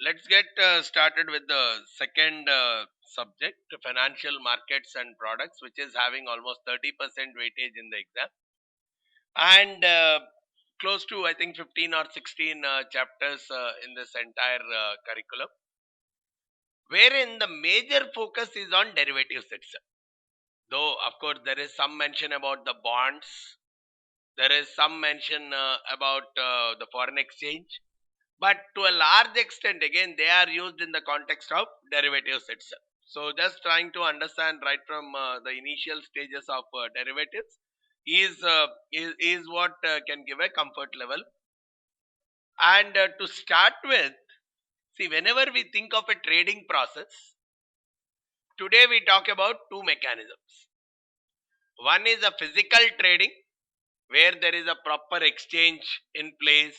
let's get started with the second subject, financial markets and products, which is having almost 30% weightage in the exam, and close to, I think, 15 or 16 chapters in this entire curriculum, wherein the major focus is on derivatives itself. Though, of course, there is some mention about the bonds, there is some mention about the foreign exchange, but to a large extent, again, they are used in the context of derivatives itself. So just trying to understand right from the initial stages of derivatives is what can give a comfort level. And to start with, see, whenever we think of a trading process, today we talk about two mechanisms. One is a physical trading, where there is a proper exchange in place.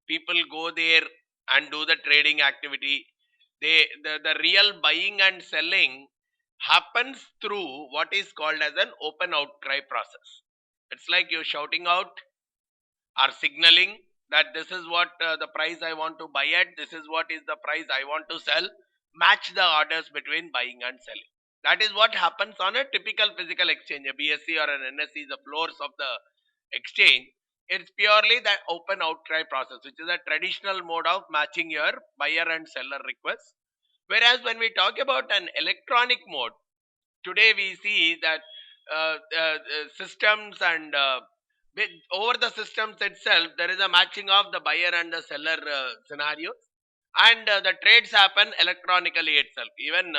People go there and do the trading activity. The real buying and selling happens through what is called as an open outcry process. It's like you're shouting out or signaling that this is what the price I want to buy at, this is what is the price I want to sell. Match the orders between buying and selling. That is what happens on a typical physical exchange, a BSE or an NSE, the floors of the exchange. It's purely the open outcry process, which is a traditional mode of matching your buyer and seller requests. Whereas when we talk about an electronic mode, today we see that systems and over the systems itself, there is a matching of the buyer and the seller scenarios, and the trades happen electronically itself. Even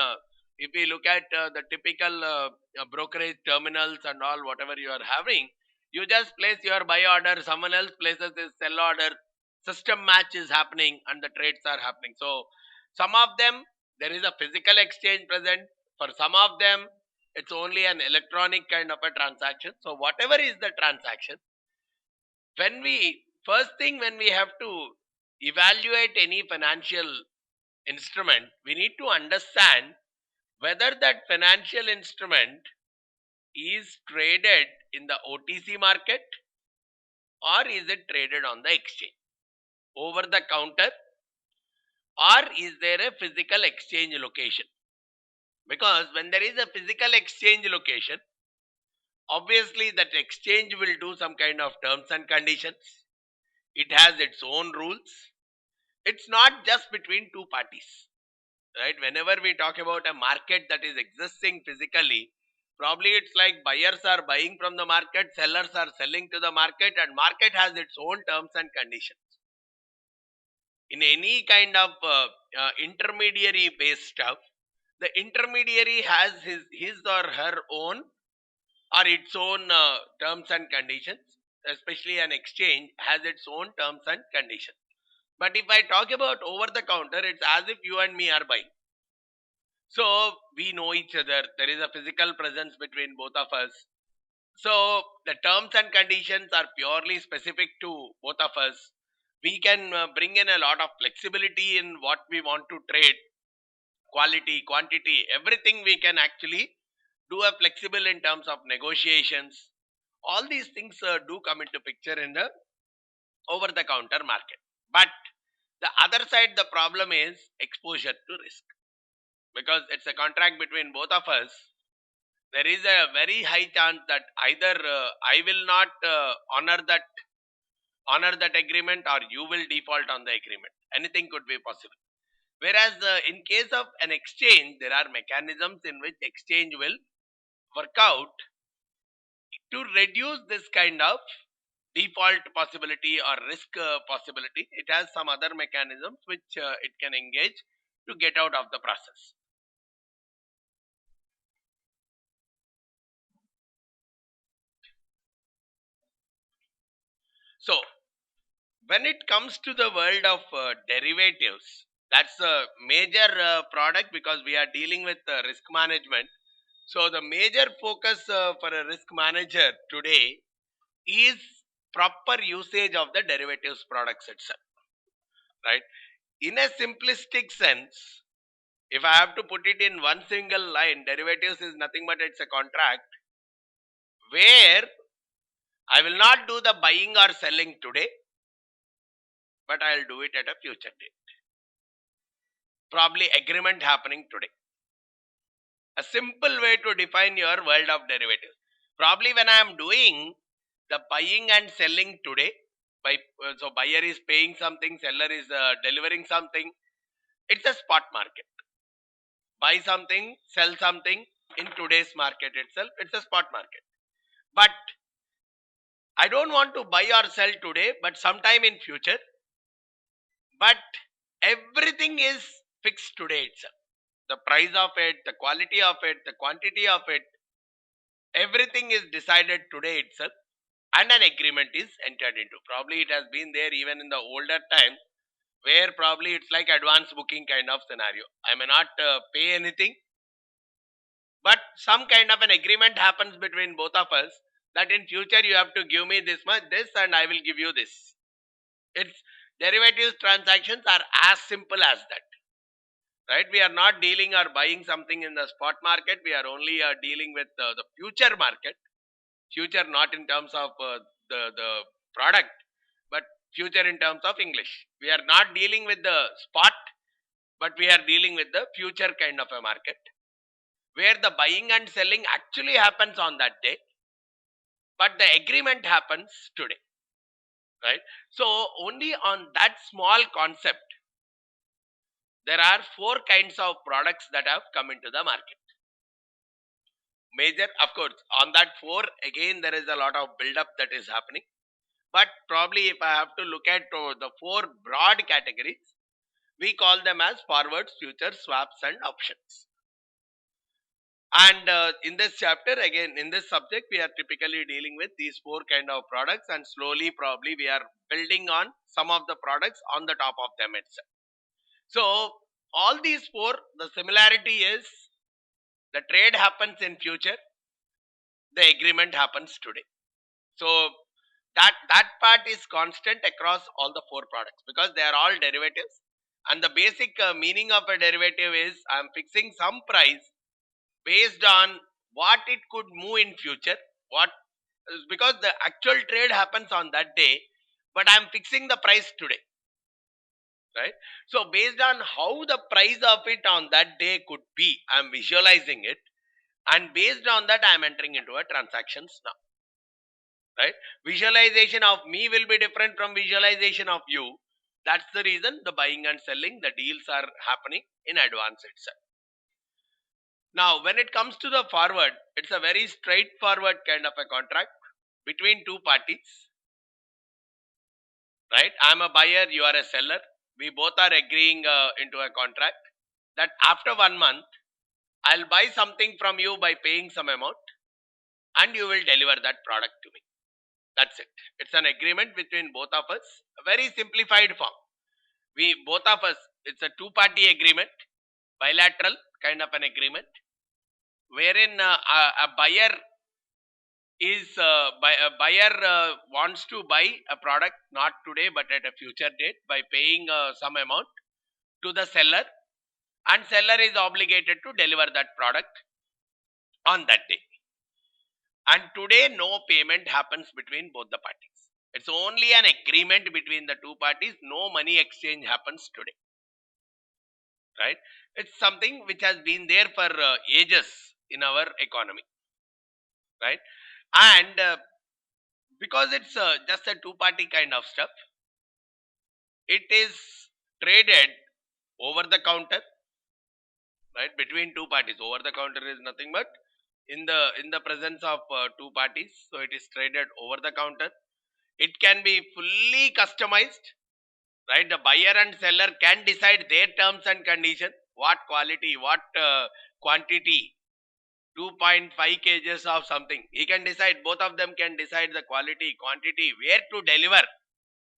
if we look at the typical brokerage terminals and all, whatever you are having, you just place your buy order, someone else places his sell order, system match is happening, and the trades are happening. So some of them, there is a physical exchange present. For some of them, it's only an electronic kind of a transaction. So whatever is the transaction, when we have to evaluate any financial instrument, we need to understand whether that financial instrument is traded in the OTC market, or is it traded on the exchange, over the counter, or is there a physical exchange location. Because when there is a physical exchange location, obviously that exchange will do some kind of terms and conditions. It has its own rules. It's not just between two parties, right? Whenever we talk about a market that is existing physically, probably it's like buyers are buying from the market, sellers are selling to the market, and market has its own terms and conditions. In any kind of intermediary based stuff, the intermediary has his or her own or its own terms and conditions. Especially an exchange has its own terms and conditions. But if I talk about over the counter, it's as if you and me are buying. So we know each other. There is a physical presence between both of us. So the terms and conditions are purely specific to both of us. We can bring in a lot of flexibility in what we want to trade, quality, quantity, everything we can actually do a flexible in terms of negotiations. All these things do come into picture in the over the counter market. But the other side, the problem is exposure to risk, because it's a contract between both of us. There is a very high chance that either I will not honor that agreement, or you will default on the agreement. Anything could be possible. Whereas in case of an exchange, there are mechanisms in which exchange will work out to reduce this kind of default possibility or risk possibility. It has some other mechanisms which it can engage to get out of the process. So when it comes to the world of derivatives, that's a major product, because we are dealing with risk management. So the major focus for a risk manager today is proper usage of the derivatives products itself, right? In a simplistic sense, if I have to put it in one single line, derivatives is nothing but it's a contract where I will not do the buying or selling today, but I'll do it at a future date. probably agreement happening today. A simple way to define your world of derivatives. Probably when I am doing the buying and selling today, by so buyer is paying something, seller is delivering something. It's a spot market. Buy something, sell something in today's market itself. It's a spot market. But I don't want to buy or sell today, but sometime in future. But everything is fixed today itself. The price of it, the quality of it, the quantity of it, everything is decided today itself, and an agreement is entered into. Probably it has been there even in the older times, where probably it's like advance booking kind of scenario. I may not pay anything, but some kind of an agreement happens between both of us that in future you have to give me this much, this, and I will give you this. It's derivatives transactions are as simple as that, right? We are not dealing or buying something in the spot market. We are only dealing with the future market. Future not in terms of the product, but future in terms of English. We are not dealing with the spot, but we are dealing with the future kind of a market, where the buying and selling actually happens on that day, but the agreement happens today, right? So only on that small concept, there are four kinds of products that have come into the market. Major, of course, on that four, again, there is a lot of build-up that is happening. But probably if I have to look at the four broad categories, we call them as forwards, futures, swaps, and options. And in this chapter, again, in this subject, we are typically dealing with these four kind of products, and slowly probably we are building on some of the products on the top of them itself. So all these four, the similarity is the trade happens in future, the agreement happens today. So that part is constant across all the four products, because they are all derivatives, and the basic meaning of a derivative is I am fixing some price based on what it could move in future, what, because the actual trade happens on that day, but I am fixing the price today, right? So based on how the price of it on that day could be, I am visualizing it, and based on that I am entering into a transactions now, right? Visualization of me will be different from visualization of you. That's the reason the buying and selling, the deals are happening in advance itself. Now when it comes to the forward, it's a very straightforward kind of a contract between two parties, right? I'm a buyer, you are a seller. We both are agreeing into a contract that after 1 month I'll buy something from you by paying some amount, and you will deliver that product to me. That's it. It's an agreement between both of us, a very simplified form. We both of us, it's a two-party agreement, bilateral kind of an agreement, wherein a buyer is a buyer wants to buy a product not today but at a future date by paying some amount to the seller, and seller is obligated to deliver that product on that day. And today no payment happens between both the parties. It's only an agreement between the two parties. No money exchange happens today, right? It's something which has been there for ages in our economy, right? And because it's just a two-party kind of stuff, it is traded over the counter, right? Between two parties. Over the counter is nothing but in the presence of two parties. So it is traded over the counter. It can be fully customized, right? The buyer and seller can decide their terms and conditions, what quality, what quantity, 2.5 kgs of something. He can decide, both of them can decide the quality, quantity, where to deliver,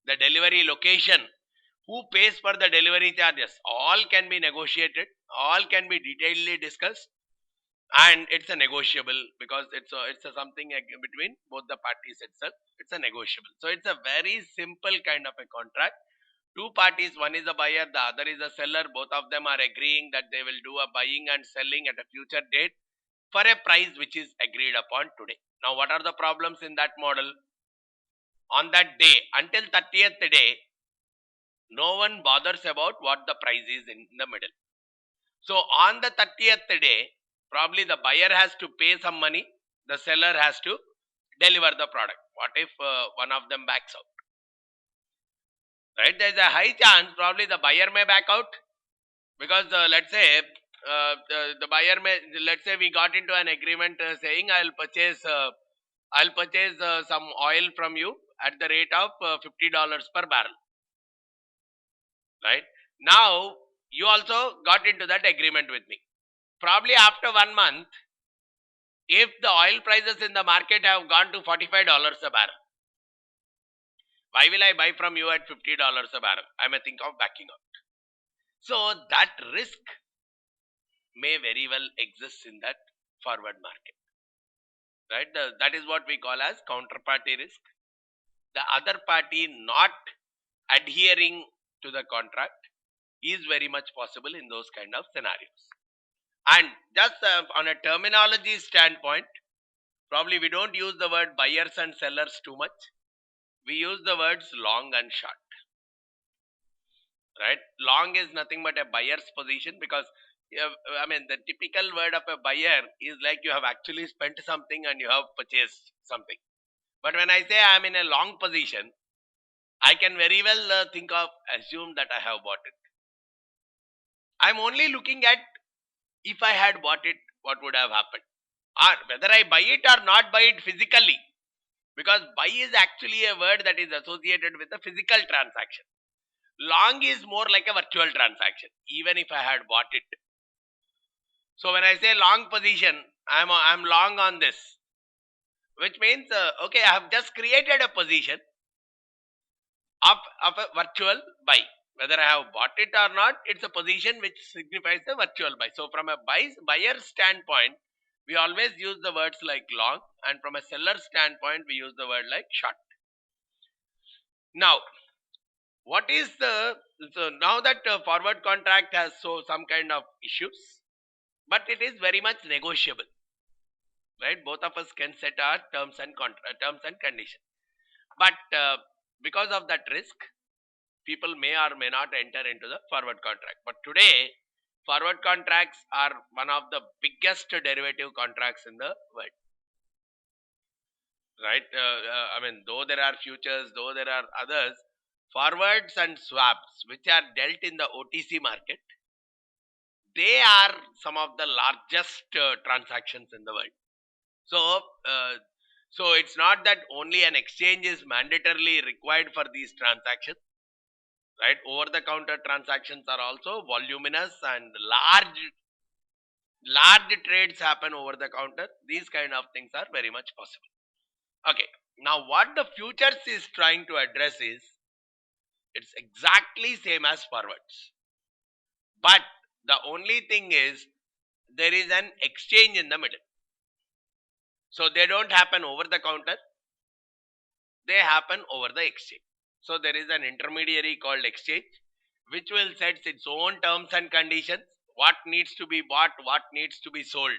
the delivery location, who pays for the delivery charges. All can be negotiated, all can be detailedly discussed, and it's a negotiable, because it's a something between both the parties itself. It's a negotiable. So it's a very simple kind of a contract. Two parties, one is a buyer, the other is a seller. Both of them are agreeing that they will do a buying and selling at a future date for a price which is agreed upon today. Now what are the problems in that model? On that day, until 30th day, no one bothers about what the price is in the middle. So on the 30th day, probably the buyer has to pay some money, the seller has to deliver the product. What if one of them backs out? Right? There's a high chance probably the buyer may back out, because let's say the buyer may, let's say we got into an agreement saying I'll purchase some oil from you at the rate of $50 per barrel. Right? Now you also got into that agreement with me. Probably after 1 month, if the oil prices in the market have gone to $45 a barrel, why will I buy from you at $50 a barrel? I may think of backing out. So that risk may very well exist in that forward market. Right? That is what we call as counterparty risk. The other party not adhering to the contract is very much possible in those kind of scenarios. And just on a terminology standpoint, probably we don't use the word buyers and sellers too much. We use the words long and short. Right? Long is nothing but a buyer's position, because the typical word of a buyer is like you have actually spent something and you have purchased something. But when I say I am in a long position, I can very well assume that I have bought it. I'm only looking at if I had bought it, what would have happened, or whether I buy it or not buy it physically, because buy is actually a word that is associated with a physical transaction. Long is more like a virtual transaction, even if I had bought it. So when I say long position, I'm long on this, which means okay, I have just created a position of a virtual buy. Whether I have bought it or not, it's a position which signifies a virtual buy. So from a buyer standpoint, we always use the words like long, and from a seller standpoint, we use the word like short. Now, what is so now that forward contract has some kind of issues, but it is very much negotiable. Right? Both of us can set our terms and conditions. But because of that risk, people may or may not enter into the forward contract. But today, forward contracts are one of the biggest derivative contracts in the world. Right? Though there are futures, though there are others, forwards and swaps, which are dealt in the OTC market, they are some of the largest transactions in the world. So it's not that only an exchange is mandatorily required for these transactions. Right? Over the counter transactions are also voluminous, and large trades happen over the counter. These kind of things are very much possible. Okay. Now what the futures is trying to address is, it's exactly same as forwards. But the only thing is, there is an exchange in the middle. So they don't happen over the counter. They happen over the exchange. So there is an intermediary called exchange, which will set its own terms and conditions, what needs to be bought, what needs to be sold.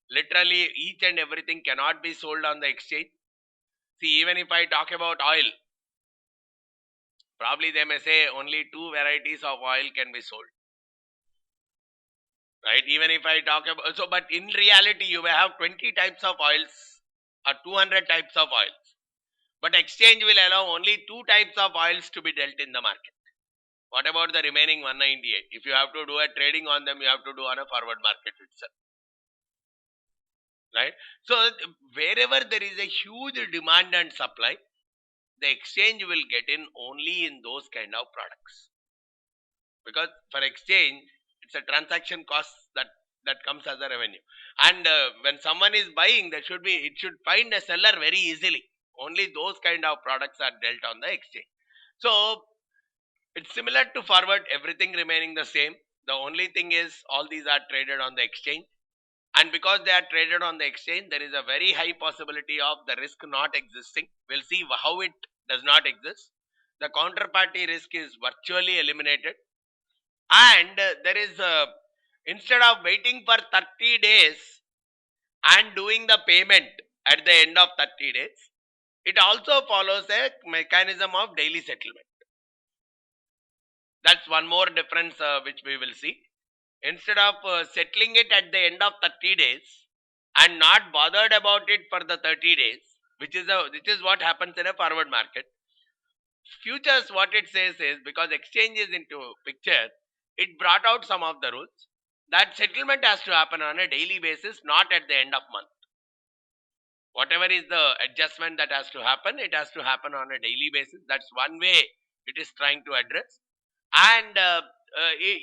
Literally each and everything cannot be sold on the exchange. See, even if I talk about oil, probably they may say only 2 varieties of oil can be sold. Right? Even if I talk about, but in reality you may have 20 types of oils or 200 types of oils. But exchange will allow only 2 types of oils to be dealt in the market. What about the remaining 198? If you have to do a trading on them, you have to do on a forward market itself. Right? So wherever there is a huge demand and supply, the exchange will get in only in those kind of products. Because for exchange, it's a transaction cost that comes as a revenue. And when someone is buying, it should find a seller very easily. Only those kind of products are dealt on the exchange. So it's similar to forward, everything remaining the same. The only thing is all these are traded on the exchange. And because they are traded on the exchange, there is a very high possibility of the risk not existing. We'll see how it does not exist. The counterparty risk is virtually eliminated. And there is, instead of waiting for 30 days and doing the payment at the end of 30 days, it also follows a mechanism of daily settlement. That's one more difference which we will see. instead of settling it at the end of 30 days and not bothered about it for the 30 days, which is what happens in a forward market. Futures, what it says is, because exchange is into picture, it brought out some of the rules that settlement has to happen on a daily basis, not at the end of month. Whatever is the adjustment that has to happen, it has to happen on a daily basis. That's one way it is trying to address. And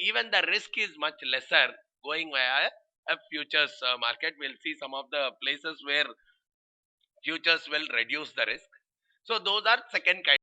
even the risk is much lesser going via a futures market. We'll see some of the places where futures will reduce the risk. So those are second kind.